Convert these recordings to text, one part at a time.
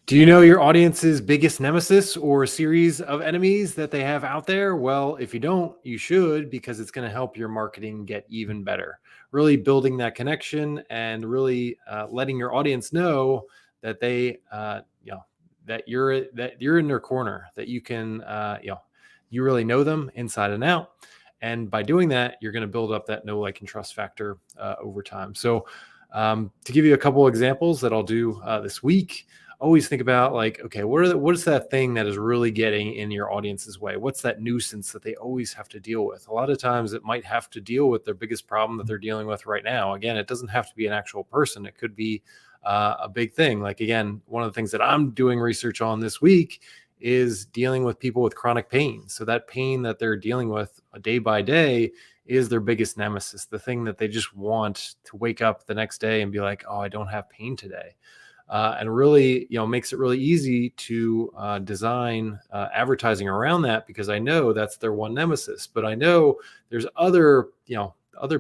Do you know your audience's biggest nemesis or series of enemies that they have out there? Well, if you don't, you should, because it's going to help your marketing get even better. Really building that connection and really letting your audience know that that you're in their corner, that you can, you really know them inside and out. And by doing that, you're going to build up that know, like, and trust factor over time. So, to give you a couple examples that I'll do this week, always think about, like, okay, what is that thing that is really getting in your audience's way? What's that nuisance that they always have to deal with? A lot of times it might have to deal with their biggest problem that they're dealing with right now. Again, it doesn't have to be an actual person. It could be a big thing. Like, again, one of the things that I'm doing research on this week is dealing with people with chronic pain. So that pain that they're dealing with day by day is their biggest nemesis, the thing that they just want to wake up the next day and be like, oh, I don't have pain today. And really, makes it really easy to design advertising around that, because I know that's their one nemesis. But I know there's other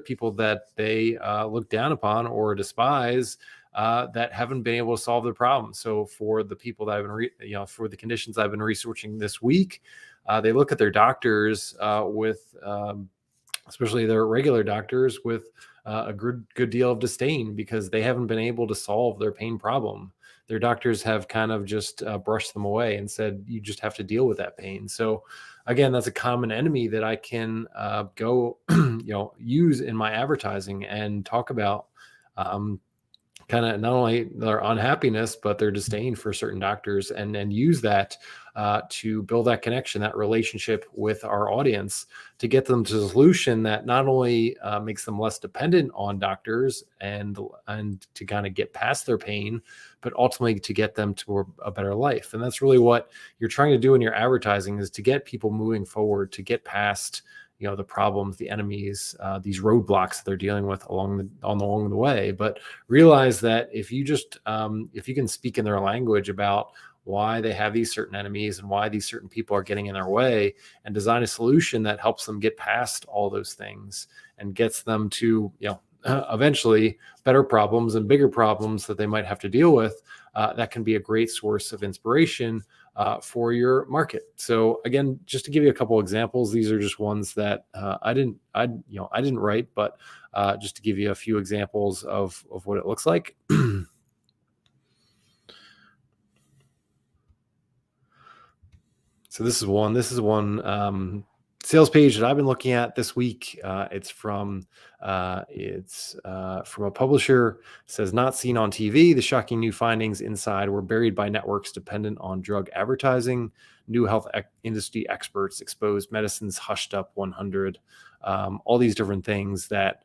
people that they look down upon or despise that haven't been able to solve their problem. So for the people that I've been, for the conditions I've been researching this week, they look at their doctors especially their regular doctors, with a good deal of disdain, because they haven't been able to solve their pain problem. Their doctors have kind of just brushed them away and said, you just have to deal with that pain. So again, that's a common enemy that I can go use in my advertising and talk about, kind of not only their unhappiness, but their disdain for certain doctors, and use that to build that connection, that relationship with our audience, to get them to a solution that not only makes them less dependent on doctors and to kind of get past their pain, but ultimately to get them to a better life. And that's really what you're trying to do in your advertising, is to get people moving forward, to get past the problems, the enemies, these roadblocks that they're dealing with along the way. But realize that if you can speak in their language about why they have these certain enemies and why these certain people are getting in their way, and design a solution that helps them get past all those things and gets them to eventually better problems and bigger problems that they might have to deal with, that can be a great source of inspiration for your market. So again, just to give you a couple examples, these are just ones that I didn't write, but just to give you a few examples of what it looks like. So this is one sales page that I've been looking at this week. It's from a publisher. It says, not seen on TV, the shocking new findings inside were buried by networks dependent on drug advertising. New health industry experts expose medicine's hushed up 100. All these different things that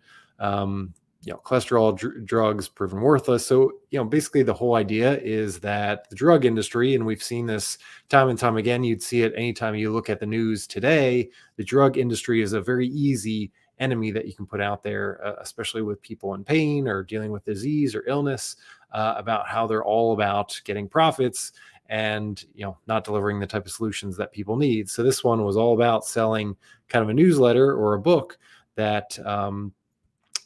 cholesterol drugs proven worthless. So, basically the whole idea is that the drug industry, and we've seen this time and time again, you'd see it anytime you look at the news today, the drug industry is a very easy enemy that you can put out there, especially with people in pain or dealing with disease or illness, about how they're all about getting profits and, not delivering the type of solutions that people need. So this one was all about selling kind of a newsletter or a book that,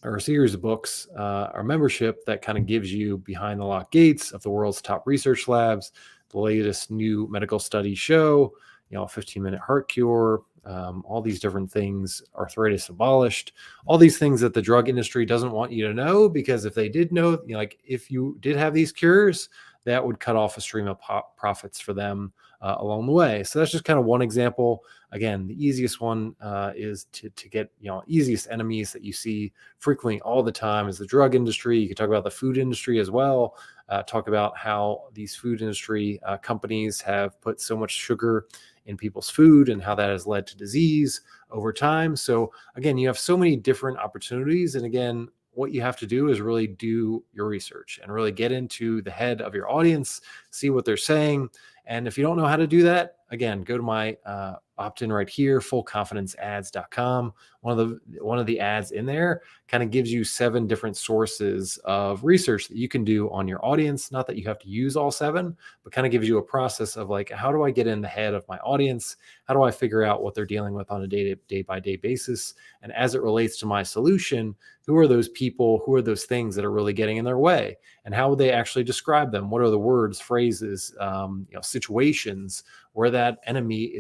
or a series of books, or membership that kind of gives you behind the locked gates of the world's top research labs, the latest new medical studies show, a 15-minute heart cure, all these different things, arthritis abolished, all these things that the drug industry doesn't want you to know, because if they did know, like if you did have these cures, that would cut off a stream of profits for them along the way. So that's just kind of one example. Again, the easiest one is to get, easiest enemies that you see frequently all the time is the drug industry. You can talk about the food industry as well. Talk about how these food industry companies have put so much sugar in people's food and how that has led to disease over time. So again, you have so many different opportunities. And again, what you have to do is really do your research and really get into the head of your audience, see what they're saying. And if you don't know how to do that, again, go to my opt-in right here, fullconfidenceads.com. One of the ads in there kind of gives you 7 different sources of research that you can do on your audience. Not that you have to use all 7, but kind of gives you a process of, like, how do I get in the head of my audience? How do I figure out what they're dealing with on a day-by-day basis? And as it relates to my solution, who are those people? Who are those things that are really getting in their way? and how would they actually describe them? What are the words, phrases, situations where that enemy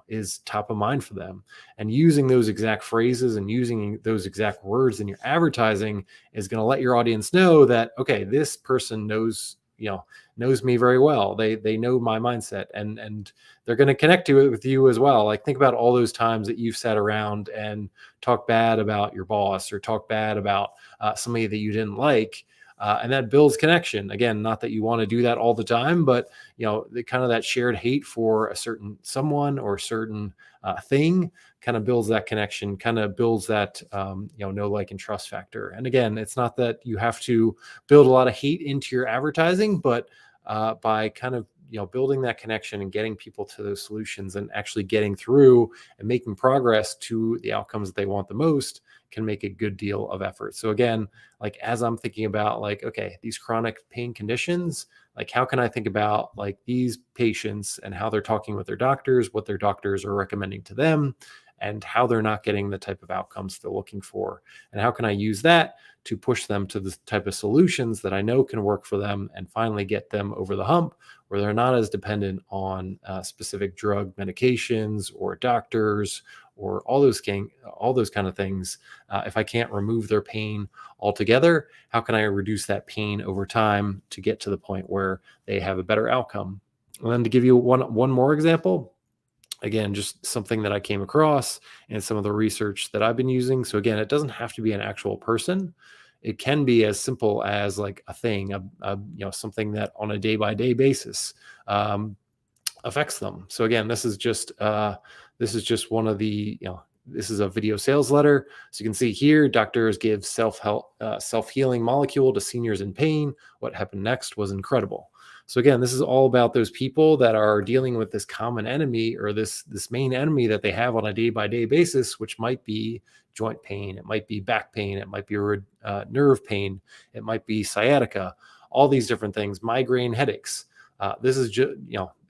is top of mind for them? And using those exact phrases and using those exact words in your advertising is going to let your audience know that, okay, this person knows me very well. They know my mindset, and they're going to connect to it with you as well. Like, think about all those times that you've sat around and talked bad about your boss or talked bad about somebody that you didn't like. And that builds connection. Again, not that you want to do that all the time, but the kind of that shared hate for a certain someone or certain thing kind of builds that connection, kind of builds that know, like, and trust factor. And again, it's not that you have to build a lot of hate into your advertising, but by kind of building that connection and getting people to those solutions and actually getting through and making progress to the outcomes that they want the most can make a good deal of effort. So again, like, as I'm thinking about, like, okay, these chronic pain conditions, like, how can I think about, like, these patients and how they're talking with their doctors, what their doctors are recommending to them, and how they're not getting the type of outcomes they're looking for, and how can I use that to push them to the type of solutions that I know can work for them and finally get them over the hump where they're not as dependent on specific drug medications or doctors or all those kind of things. If I can't remove their pain altogether, how can I reduce that pain over time to get to the point where they have a better outcome? And then to give you one more example, again, just something that I came across and some of the research that I've been using. So again, it doesn't have to be an actual person. It can be as simple as, like, a thing, something that on a day by day basis affects them. So again, this is just one of the this is a video sales letter. So you can see here, doctors give self-healing molecule to seniors in pain. What happened next was incredible. So again, this is all about those people that are dealing with this common enemy, or this main enemy that they have on a day-by-day basis, which might be joint pain, it might be back pain, it might be nerve pain, it might be sciatica, all these different things, migraine, headaches. This is just,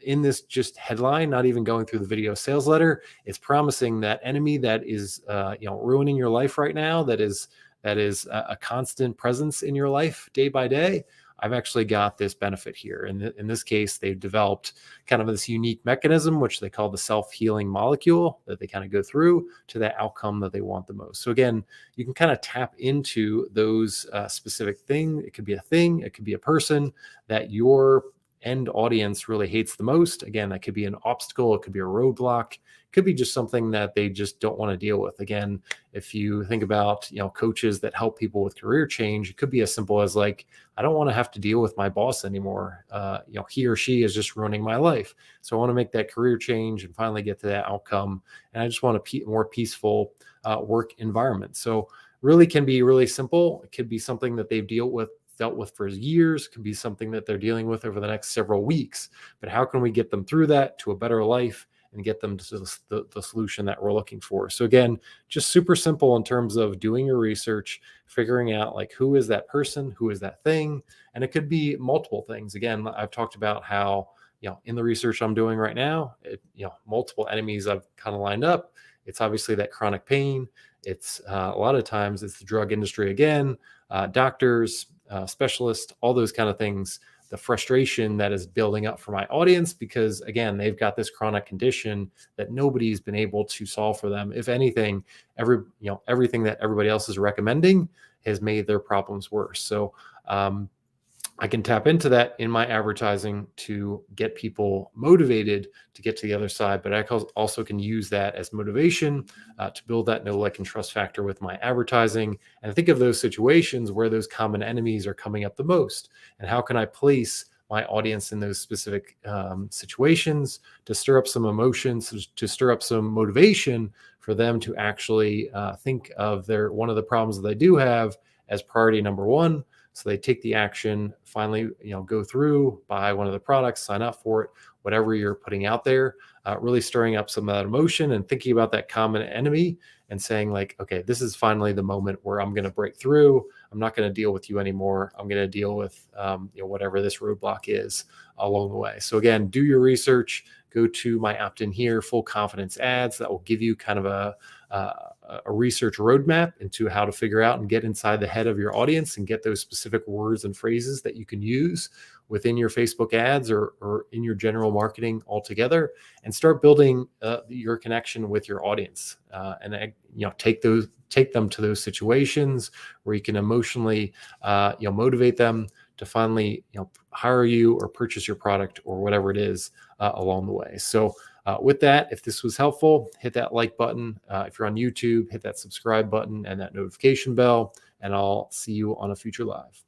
in this just headline, not even going through the video sales letter, it's promising that enemy that is, ruining your life right now, that is a constant presence in your life day by day. I've actually got this benefit here. In this case, they've developed kind of this unique mechanism, which they call the self-healing molecule, that they kind of go through to that outcome that they want the most. So again, you can kind of tap into those specific thing. It could be a thing, it could be a person that your end audience really hates the most. Again, that could be an obstacle, it could be a roadblock, it could be just something that they just don't want to deal with. Again, if you think about coaches that help people with career change, it could be as simple as, like, I don't want to have to deal with my boss anymore. He or she is just ruining my life. So I want to make that career change and finally get to that outcome. And I just want a more peaceful work environment. So really can be really simple. It could be something that they've dealt with for years, could be something that they're dealing with over the next several weeks. But how can we get them through that to a better life and get them to the solution that we're looking for? So again, just super simple in terms of doing your research, figuring out, like, who is that person, who is that thing, and it could be multiple things. Again, I've talked about how in the research I'm doing right now, multiple enemies I've kind of lined up. It's obviously that chronic pain. It's a lot of times it's the drug industry again, doctors, specialists, all those kind of things, the frustration that is building up for my audience, because again, they've got this chronic condition that nobody's been able to solve for them. If anything, everything that everybody else is recommending has made their problems worse. So I can tap into that in my advertising to get people motivated to get to the other side, but I also can use that as motivation to build that know, like, and trust factor with my advertising, and think of those situations where those common enemies are coming up the most, and how can I place my audience in those specific situations to stir up some emotions, to stir up some motivation for them to actually think of one of the problems that they do have as priority number one. So they take the action, finally, go through, buy one of the products, sign up for it, whatever you're putting out there, really stirring up some of that emotion and thinking about that common enemy and saying, like, okay, this is finally the moment where I'm going to break through. I'm not going to deal with you anymore. I'm going to deal with whatever this roadblock is along the way. So again, do your research, go to my opt-in here, full confidence ads. That will give you kind of a research roadmap into how to figure out and get inside the head of your audience and get those specific words and phrases that you can use within your Facebook ads or in your general marketing altogether, and start building your connection with your audience. Take them to those situations where you can emotionally motivate them to finally hire you or purchase your product or whatever it is along the way. So with that, if this was helpful, hit that like button. If you're on YouTube, hit that subscribe button and that notification bell, and I'll see you on a future live.